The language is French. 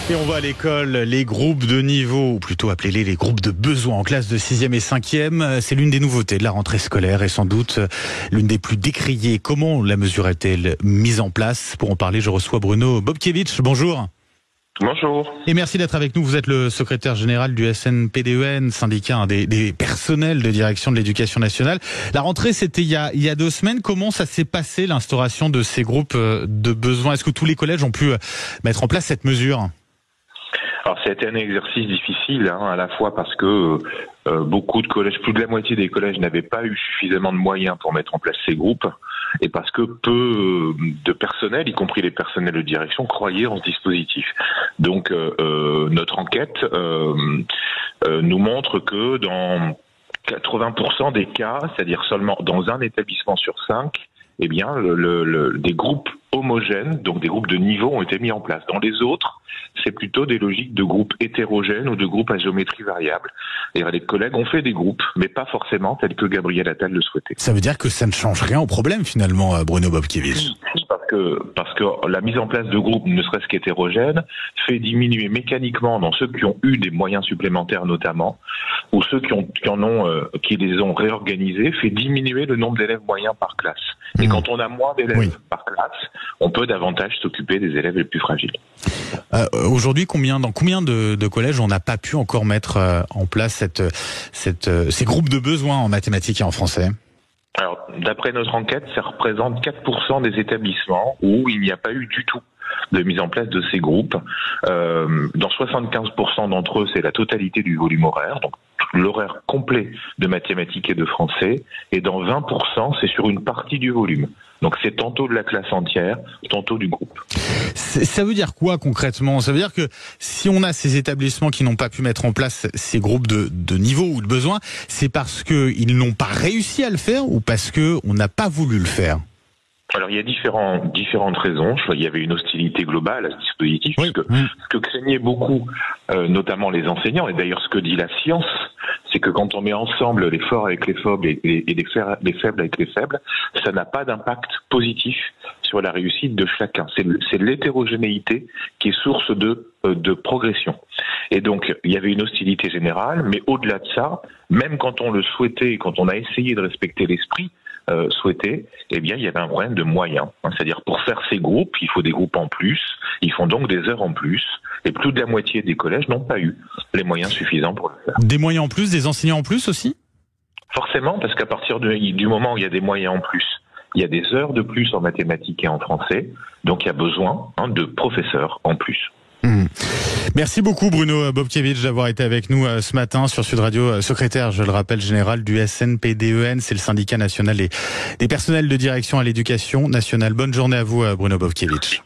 Et on va à l'école, les groupes de niveau, ou plutôt appelez-les les groupes de besoin en classe de 6e et 5e. C'est l'une des nouveautés de la rentrée scolaire et sans doute l'une des plus décriées. Comment la mesure est-elle mise en place? Pour en parler, je reçois Bruno Bobkiewicz. Bonjour. Bonjour. Et merci d'être avec nous. Vous êtes le secrétaire général du SNPDEN, syndicat des personnels de direction de l'éducation nationale. La rentrée, c'était il y a 2 semaines. Comment ça s'est passé, l'instauration de ces groupes de besoins? Est-ce que tous les collèges ont pu mettre en place cette mesure? Alors, ça a été un exercice difficile, à la fois parce que beaucoup de collèges, plus de la moitié des collèges n'avaient pas eu suffisamment de moyens pour mettre en place ces groupes, et parce que peu de personnel, y compris les personnels de direction, croyaient en ce dispositif. Donc, notre enquête nous montre que dans 80% des cas, c'est-à-dire seulement dans un établissement sur 5, eh bien, des groupes homogènes, donc des groupes de niveau, ont été mis en place. Dans les autres, c'est plutôt des logiques de groupes hétérogènes ou de groupes à géométrie variable. Et les collègues ont fait des groupes, mais pas forcément tels que Gabriel Attal le souhaitait. Ça veut dire que ça ne change rien au problème, finalement, Bruno Bobkiewicz. Parce que la mise en place de groupes, ne serait-ce qu'hétérogènes, fait diminuer mécaniquement, dans ceux qui ont eu des moyens supplémentaires notamment, ou ceux qui les ont réorganisés, fait diminuer le nombre d'élèves moyens par classe. Et quand on a moins d'élèves par classe, on peut davantage s'occuper des élèves les plus fragiles. Aujourd'hui, dans combien de collèges on n'a pas pu encore mettre en place ces groupes de besoins en mathématiques et en français? Alors, d'après notre enquête, ça représente 4% des établissements où il n'y a pas eu du tout de mise en place de ces groupes. Dans 75% d'entre eux, c'est la totalité du volume horaire, donc l'horaire complet de mathématiques et de français, et dans 20%, c'est sur une partie du volume. Donc c'est tantôt de la classe entière, tantôt du groupe. Ça veut dire quoi concrètement? Ça veut dire que si on a ces établissements qui n'ont pas pu mettre en place ces groupes de niveau ou de besoin, c'est parce qu'ils n'ont pas réussi à le faire ou parce qu'on n'a pas voulu le faire? Alors, il y a différentes raisons. Il y avait une hostilité globale à ce dispositif, parce que ce que craignaient beaucoup, notamment les enseignants, et d'ailleurs ce que dit la science, c'est que quand on met ensemble les forts avec les faibles et les faibles avec les faibles, ça n'a pas d'impact positif sur la réussite de chacun. C'est l'hétérogénéité qui est source de progression. Et donc, il y avait une hostilité générale, mais au-delà de ça, même quand on le souhaitait, quand on a essayé de respecter l'esprit souhaité, eh bien, il y avait un problème de moyens. C'est-à-dire, pour faire ces groupes, il faut des groupes en plus, ils font donc des heures en plus, et plus de la moitié des collèges n'ont pas eu les moyens suffisants pour le faire. Des moyens en plus, des enseignants en plus aussi? Forcément, parce qu'à partir du moment où il y a des moyens en plus, il y a des heures de plus en mathématiques et en français, donc il y a besoin de professeurs en plus. Merci beaucoup Bruno Bobkiewicz d'avoir été avec nous ce matin sur Sud Radio, secrétaire, je le rappelle, général du SNPDEN, c'est le syndicat national des personnels de direction à l'éducation nationale. Bonne journée à vous Bruno Bobkiewicz.